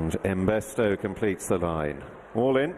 And Embesto completes the line. All in.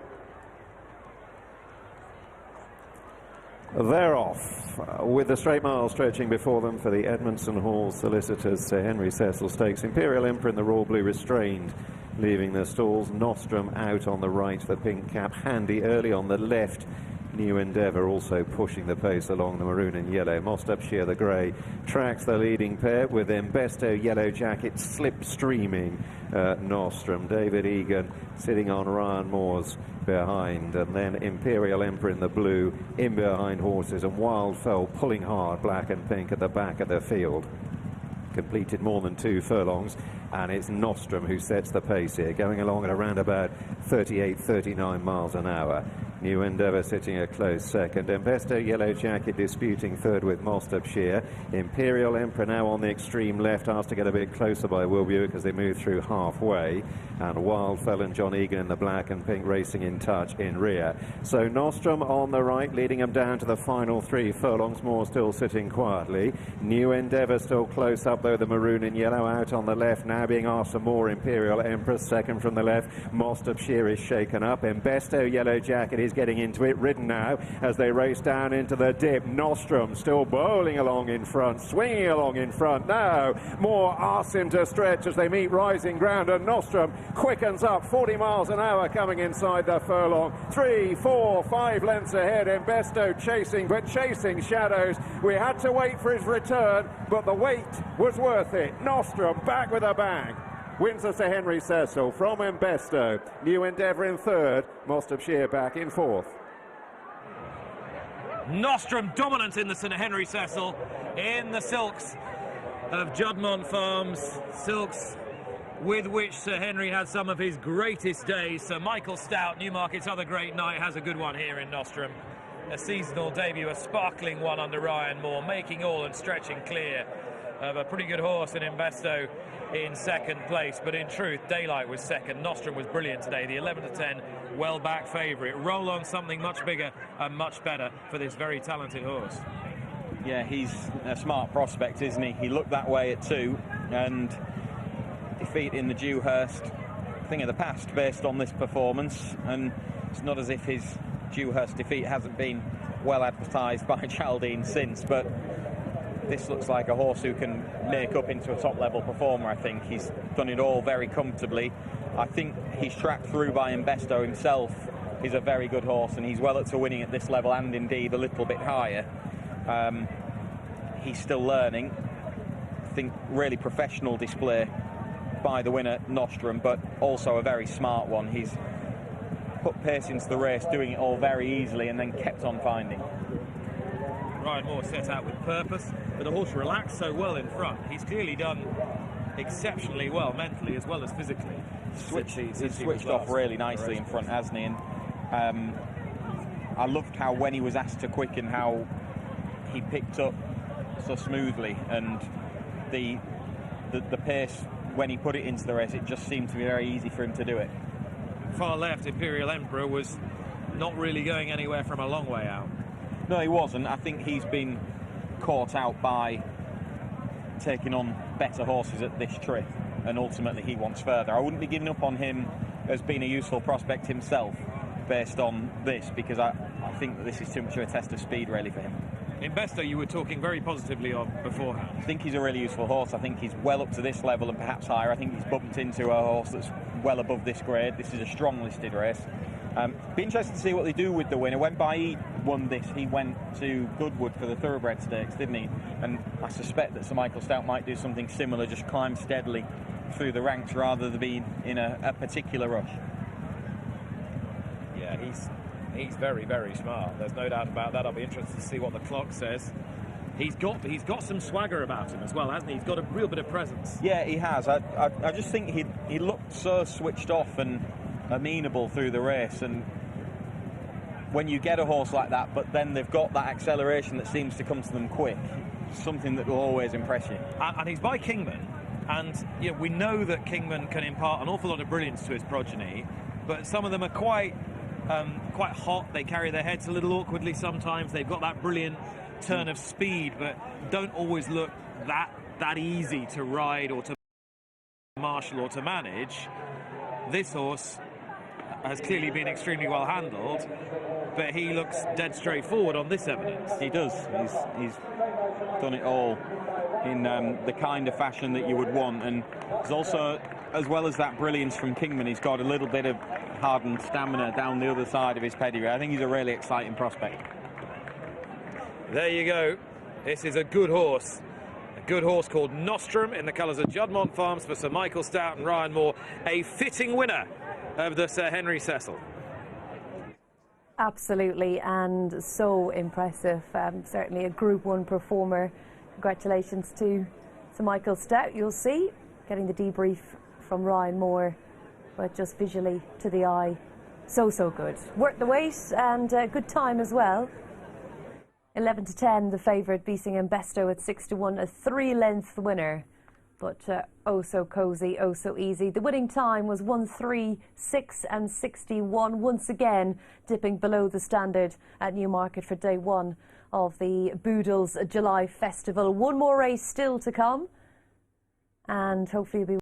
They're off, with the straight mile stretching before them for the Edmondson Hall solicitors. Sir HenryCecil Stakes. Imperial Emperor in the royal blue restrained, leaving the stalls. Nostrum out on the right, the pink cap handy early on the left. New Endeavour also pushing the pace along the maroon and yellow. Mostupshire, the grey, tracks the leading pair with Embesto yellow jacket slipstreaming Nostrum. David Egan sitting on Ryan Moore's behind, and then Imperial Emperor in the blue in behind horses, and Wildfell pulling hard, black and pink at the back of the field. Completed more than 2 furlongs, and it's Nostrum who sets the pace here, going along at around about 38-39 miles an hour. New Endeavour sitting a close second. Embesto yellow jacket disputing third with Mostupshire. Imperial Emperor now on the extreme left, asked to get a bit closer by Will Buick as they move through halfway. And Wildfell and John Egan in the black and pink racing in touch in rear. So Nostrum on the right, leading them down to the final 3 furlongs. More still sitting quietly. New Endeavour still close up though, the maroon and yellow out on the left, now being asked for more. Imperial Emperor second from the left. Mostupshire is shaken up. Embesto yellow jacket is getting into it, ridden now as they race down into the dip. Nostrum still bowling along in front, swinging along in front. Now more asks him to stretch as they meet rising ground, and Nostrum quickens up, 40 miles an hour coming inside the furlong. 3, 4, 5 lengths ahead. Embesto chasing, but chasing shadows. We had to wait for his return, but the wait was worth it. Nostrum back with a bang. Wins us Sir HenryCecil from Embesto. New Endeavour in third. Mostupshire back in fourth. Nostrum dominant in the Sir HenryCecil in the silks of Juddmonte Farms. Silks with which Sir Henry had some of his greatest days. Sir Michael Stoute, Newmarket's other great knight, has a good one here in Nostrum. A seasonal debut, a sparkling one under Ryan Moore, making all and stretching clear of a pretty good horse in Embesto in second place, but in truth Daylight was second. Nostrum was brilliant today, the 11-10 well back favourite. Roll on something much bigger and much better for this very talented horse. Yeah, he's a smart prospect, isn't he? He looked that way at 2, and defeat in the Dewhurst, thing of the past based on this performance, and it's not as if his Dewhurst defeat hasn't been well advertised by Geraldine since, but this looks like a horse who can make up into a top-level performer. I think he's done it all very comfortably. I think he's tracked through by Embesto himself. He's a very good horse, and he's well up to winning at this level, and indeed a little bit higher. He's still learning. I think really professional display by the winner, Nostrum, but also a very smart one. He's put pace into the race, doing it all very easily, and then kept on finding. Ryan Moore set out with purpose, but the horse relaxed so well in front. He's clearly done exceptionally well mentally as well as physically. He's switched off really nicely in front, hasn't he? And I loved how when he was asked to quicken, how he picked up so smoothly, and the pace when he put it into the race, it just seemed to be very easy for him to do it. Far left, Imperial Emperor was not really going anywhere from a long way out. No, he wasn't. I think he's been caught out by taking on better horses at this trip, and ultimately he wants further. I wouldn't be giving up on him as being a useful prospect himself based on this, because I think that this is too much of a test of speed really for him. Embesto, you were talking very positively of beforehand. I think he's a really useful horse. I think he's well up to this level and perhaps higher. I think he's bumped into a horse that's well above this grade. This is a strong listed race. Be interested to see what they do with the winner. When Bailly won this, he went to Goodwood for the Thoroughbred Stakes, didn't he? And I suspect that Sir Michael Stoute might do something similar, just climb steadily through the ranks rather than be in a particular rush. Yeah, he's very, very smart. There's no doubt about that. I'll be interested to see what the clock says. He's got some swagger about him as well, hasn't he? He's got a real bit of presence. Yeah, he has. I just think he looked so switched off and amenable through the race, and when you get a horse like that, but then they've got that acceleration that seems to come to them quick, something that will always impress you. And he's by Kingman, and you know, we know that Kingman can impart an awful lot of brilliance to his progeny, but some of them are quite hot. They carry their heads a little awkwardly sometimes. They've got that brilliant turn of speed, but don't always look that easy to ride or to marshal or to manage. this horse has clearly been extremely well handled, but he looks dead straightforward on this evidence. He does. He's done it all in the kind of fashion that you would want, and he's also, as well as that brilliance from Kingman, he's got a little bit of hardened stamina down the other side of his pedigree. I think he's a really exciting prospect. There you go. This is a good horse. A good horse called Nostrum in the colours of Judmont Farms for Sir Michael Stoute and Ryan Moore. A fitting winner of the Sir Henry-Cecil. Absolutely, and so impressive. Certainly a Group 1 performer. Congratulations to Sir Michael Stoute. You'll see, getting the debrief from Ryan Moore, but just visually to the eye, so good. Worth the wait, and good time as well. 11-10, the favourite, beating Embesto at 6-1, a 3-length winner. But oh so cosy, oh so easy. The winning time was 1:03.6 and 61. Once again, dipping below the standard at Newmarket for day 1 of the Boodles July Festival. One more race still to come, and hopefully you'll be